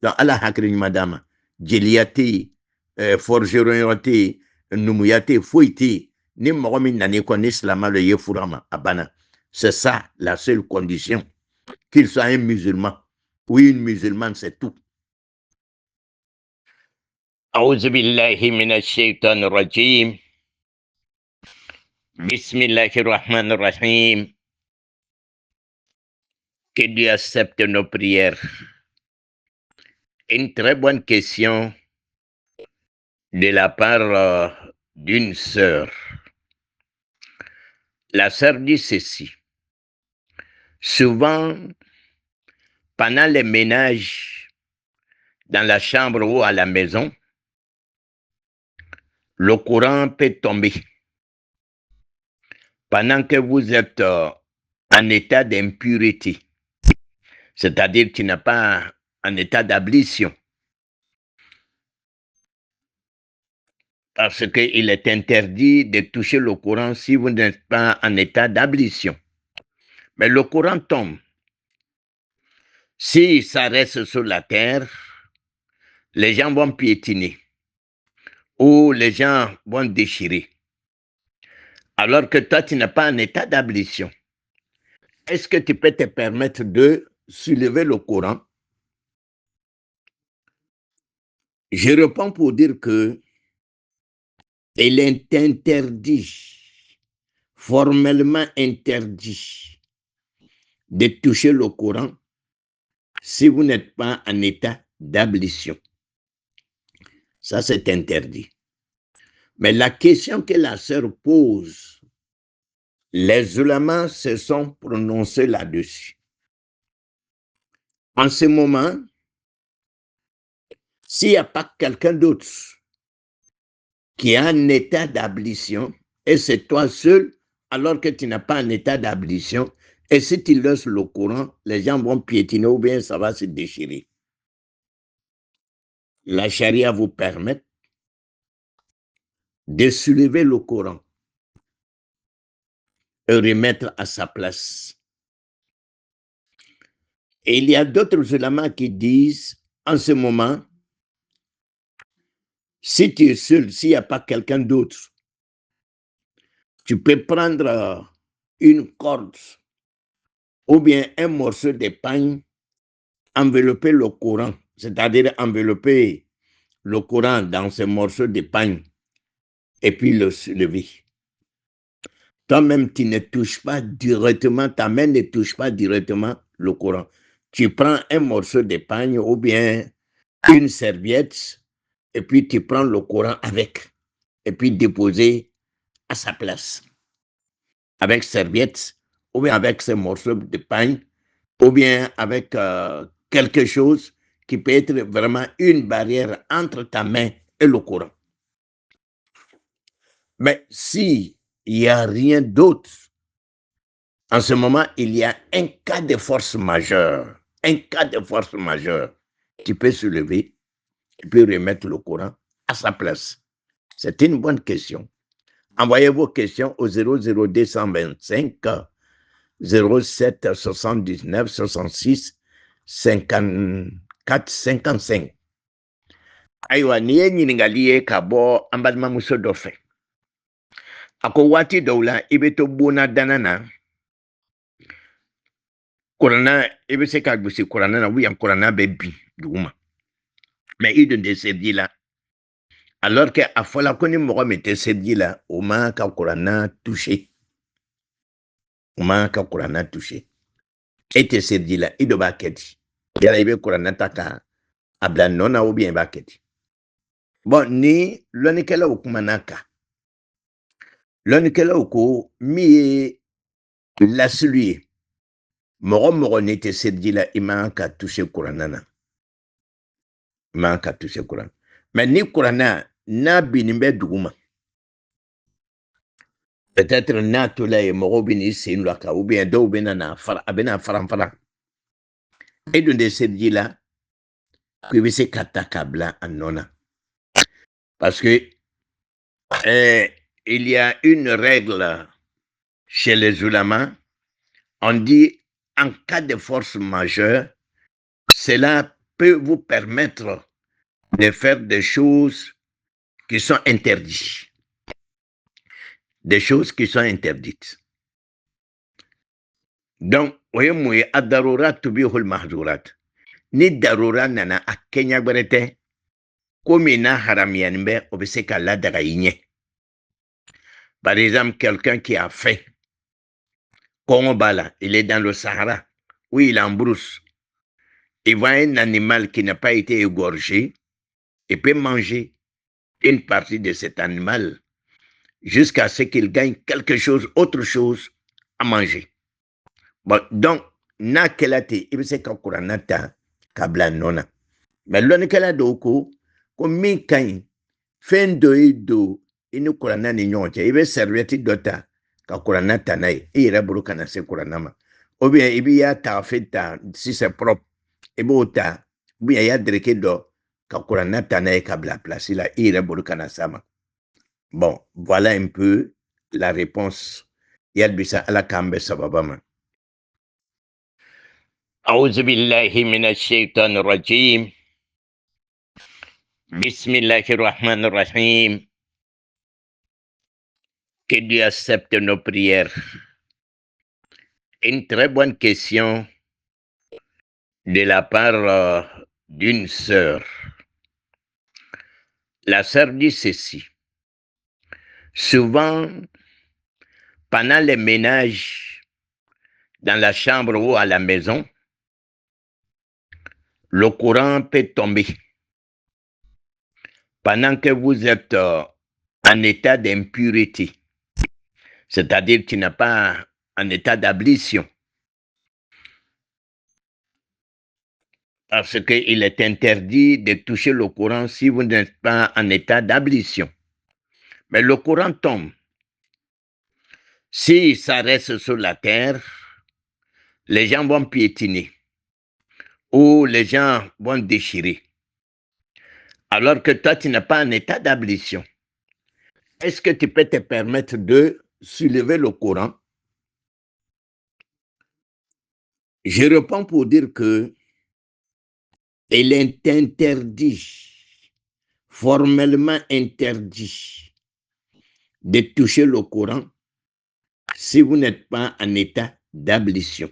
[SPEAKER 2] donc ala hakili ɲuman d'a ma jeliya tɛ yen forgeron tɛ yen numuya tɛ yen foyi tɛ yen ni mɔgɔ min nan'i kɔ ni silama le ye fura ma a banna c'est ça la seule condition qu'il soit un musulman ou une musulmane c'est tout. أعوذ بالله من الشيطان الرجيم بسم الله الرحمن الرحيم. Que Dieu accepte nos prières. Une très bonne question de la part d'une sœur. La sœur dit ceci. Souvent, pendant les ménages dans la chambre ou à la maison, le courant peut tomber. Pendant que vous êtes en état d'impureté, c'est-à-dire que tu n'es pas en état d'ablution. Parce qu'il est interdit de toucher le courant si vous n'êtes pas en état d'ablution. Mais le courant tombe. Si ça reste sur la terre, les gens vont piétiner ou les gens vont déchirer. Alors que toi, tu n'es pas en état d'ablution. Est-ce que tu peux te permettre de soulever le courant? Je réponds pour dire que il est interdit, formellement interdit, de toucher le courant si vous n'êtes pas en état d'ablution. Ça, c'est interdit. Mais la question que la sœur pose, les ulémas se sont prononcés là-dessus. En ce moment, s'il n'y a pas quelqu'un d'autre qui est en état d'ablution, et c'est toi seul, alors que tu n'as pas un état d'ablution, et si tu laisses le courant, les gens vont piétiner ou bien ça va se déchirer. La charia vous permet de soulever le courant et remettre à sa place. Et il y a d'autres ulémas qui disent, en ce moment, si tu es seul, s'il n'y a pas quelqu'un d'autre, tu peux prendre une corde ou bien un morceau de pain, envelopper le courant, c'est-à-dire envelopper le Coran dans ces morceaux de pain et puis le soulever. Toi-même, tu ne touches pas directement, ta main ne touche pas directement le Coran. Tu prends un morceau de pain ou bien une serviette et puis tu prends le Coran avec et puis déposer à sa place. Avec serviette ou bien avec ce morceau de pain ou bien avec quelque chose qui peut être vraiment une barrière entre ta main et le Coran. Mais s'il n'y a rien d'autre, en ce moment, il y a un cas de force majeure. Un cas de force majeure. Tu peux se lever, tu peux remettre le Coran à sa place. C'est une bonne question. Envoyez vos questions au 00225 07 79 66 54 55. Aywa, ni ye ɲininkali ye ka bɔ an balimamuso dɔ fɛ. A ko waati dɔw la i bɛ to bona dana na kuranna i bɛ se ka gosi kuranna na kuranna bɛ bin duguma mais i dun tɛ seliji la alors que a fɔla ko ni mɔgɔ min tɛ seliji la o man ka kuranna toucher o man ka kuranna toucher e tɛ seliji la i dɔ b'a kɛ di yala i bɛ kuranna ta ka a bila nɔ na ou bien i b'a kɛ di bon ni lɔnnikɛlaw kumana kan lɔnnikɛlaw ko min ye lasili ye mɔgɔ mɔgɔ n'i tɛ seliji la i man ka toucher kuranna na i man ka toucher kuranna mais ni kuranna n'a binnen bɛ duguma peut-être n'a tola ye mɔgɔw bɛ n'i sen don a kan ou bien dɔw bɛ na a bɛna faran e dun tɛ seliji la ko i bɛ se ka ta k'a bila a nɔ na parce que il y a une règle chez les ulamas, on dit en cas de force majeure, cela peut vous permettre de faire des choses qui sont interdites. Des choses qui sont interdites. Donc, oye mouye adarurat tubihul mahdurat. Ni darura nana a Kenya berete, comme na haramianbe obiseka la dagaïne. Par exemple, quelqu'un qui a faim, Kongobala, il est dans le Sahara, où il est en brousse. Il voit un animal qui n'a pas été égorgé, il peut manger une partie de cet animal jusqu'à ce qu'il gagne quelque chose, autre chose à manger. Bon, donc, na kelate, il se kakuranata kabla nona. Mais l'on kela doko, comme mi kain, fin do, inu kurana ni nyonche, il veut servir dota, kakuranata nae, et il a brokana se kuranama. Ou bien, il y a ta feta, si c'est propre, et bota, ou bien, il y a dreke do, kakuranata nae kabla place, il a brokana sama. Bon, voilà un peu la réponse. Yadbisa ala kambe sababama. أعوذ بالله من الشيطان الرجيم بسم الله الرحمن الرحيم. Que Dieu accepte nos prières. Une très bonne question de la part d'une sœur. La sœur dit ceci. Souvent, pendant les ménages dans la chambre ou à la maison, le courant peut tomber. Pendant que vous êtes en état d'impureté, c'est-à-dire que tu n'as pas en état d'ablution. Parce qu'il est interdit de toucher le courant si vous n'êtes pas en état d'ablution. Mais le courant tombe. Si ça reste sur la terre, les gens vont piétiner ou les gens vont déchirer. Alors que toi, tu n'es pas en état d'ablution. Est-ce que tu peux te permettre de soulever le courant? Je réponds pour dire que il est interdit, formellement interdit, de toucher le courant si vous n'êtes pas en état d'ablution.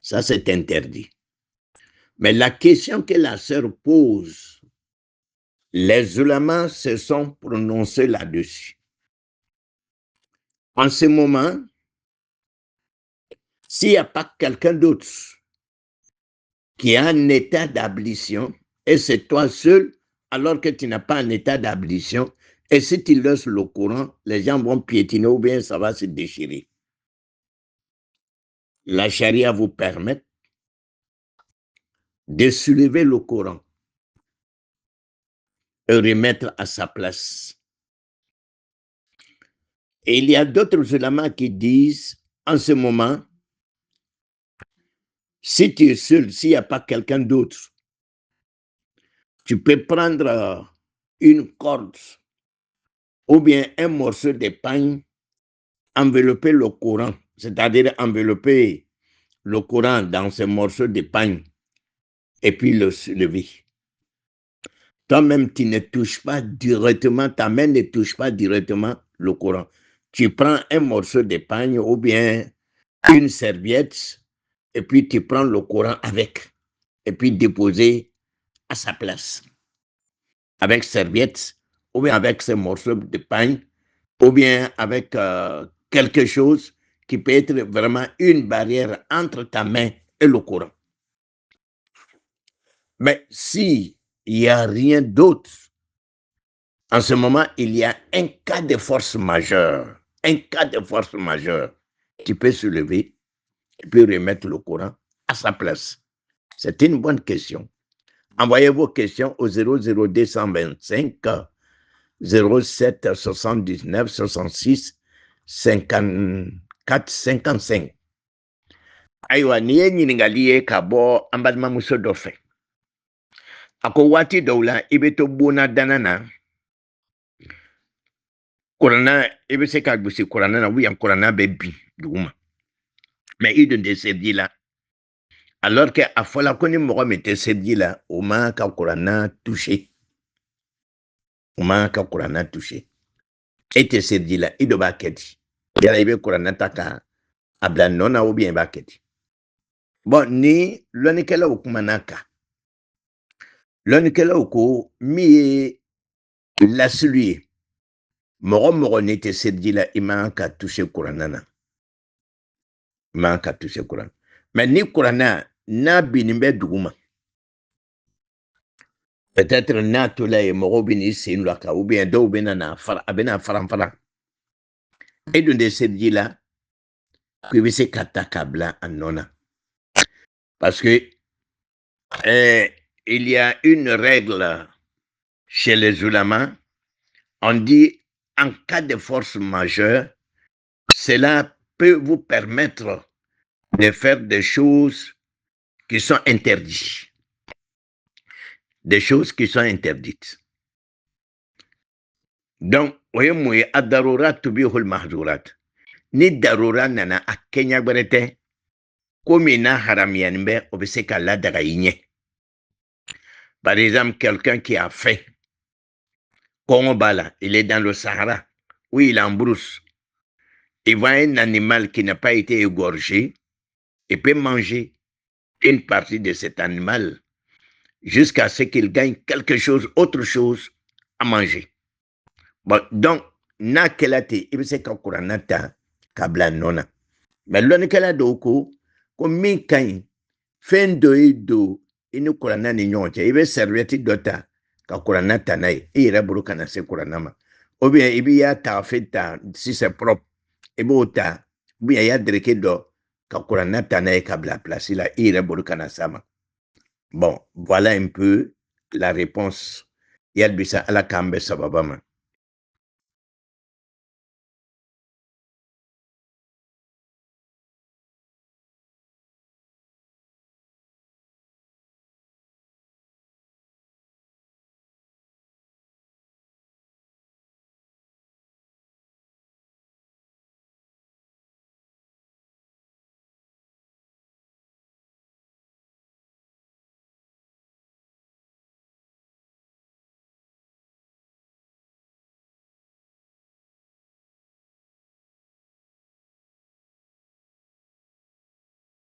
[SPEAKER 2] Ça, c'est interdit. Mais la question que la sœur pose, Les ulémas se sont prononcés là-dessus. En ce moment, s'il n'y a pas quelqu'un d'autre qui est en état d'ablution, et c'est toi seul, alors que tu n'as pas un état d'ablution, et si tu laisses le courant, les gens vont piétiner ou bien ça va se déchirer. La charia vous permet de soulever le courant et remettre à sa place. Et il y a d'autres éléments qui disent, en ce moment, si tu es seul, s'il n'y a pas quelqu'un d'autre, tu peux prendre une corde ou bien un morceau de pain, envelopper le courant, c'est-à-dire envelopper le courant dans ce morceau de pain et puis le soulever. Toi-même, tu ne touches pas directement, ta main ne touche pas directement le courant. Tu prends un morceau de pain ou bien une serviette et puis tu prends le courant avec et puis déposer à sa place. Avec serviette ou bien avec ce morceau de pain ou bien avec quelque chose qui peut être vraiment une barrière entre ta main et le courant. Mais s'il n'y a rien d'autre, en ce moment, il y a un cas de force majeure. Un cas de force majeure. Tu peux se lever et puis remettre le courant à sa place. C'est une bonne question. Envoyez vos questions au 00225 07 79 66 54 55. Aywa ni ye ɲininkali ye ka bɔ an balimamuso dɔ fɛ. A ko waati dɔw la i bɛ to bona dana na kuranna i bɛ se ka gosi kuranna na wuyan kuranna bɛ bin duguma mais i dun tɛ seliji la alors que a fɔla ko ni mɔgɔ min tɛ seliji la o man ka kuranna toucher o man ka kuranna toucher e tɛ seliji la i dɔ b'a kɛ di yala i bɛ kuranna ta ka a bila nɔ na ou bien i b'a kɛ di bon ni lɔnnikɛlaw kumana kan lɔnnikɛlaw ko min ye lasili ye mɔgɔ mɔgɔ n'i tɛ seliji la i man ka toucher kuranna na i man ka toucher kuranna mais ni kuranna n'a binnin bɛ duguma peut-être n'a tola ye mɔgɔw bɛ n'i sen don a kan ou bien dɔw bɛ na fara a bɛ na faran e dun tɛ seliji la ko i bɛ se ka ta k'a bila a nɔ na parce que il y a une règle chez les ulémas. On dit en cas de force majeure, cela peut vous permettre de faire des choses qui sont interdites. Des choses qui sont interdites. Donc, voyez moi adarurat tubihul mahdurat. Ni darura nana a Kenya gberete comme na haramianbe obiseka la dagaïne. Par exemple, quelqu'un qui a faim. Congo Bala, il est dans le Sahara, où il est en brousse. Il voit un animal qui n'a pas été égorgé, il peut manger une partie de cet animal jusqu'à ce qu'il gagne quelque chose, autre chose à manger. Bon, donc, na kelate, il se kakuranata kabla nona. Mais l'on kela doko, comme min kain, fin do, inu kurana ni nyonche, il veut servir dota. Ka kurana tanaye i yɛrɛ bolo kana se kuranna ma ou bien i b'i y'a ta fɛ ta si c'est propre i b'o ta ou bien i y'a dereke dɔ ka kuranna tanaye ka bila place la i yɛrɛ bolo kana sa ma bon voilà un peu la réponse yali bisa ala k'an bɛ sababa ma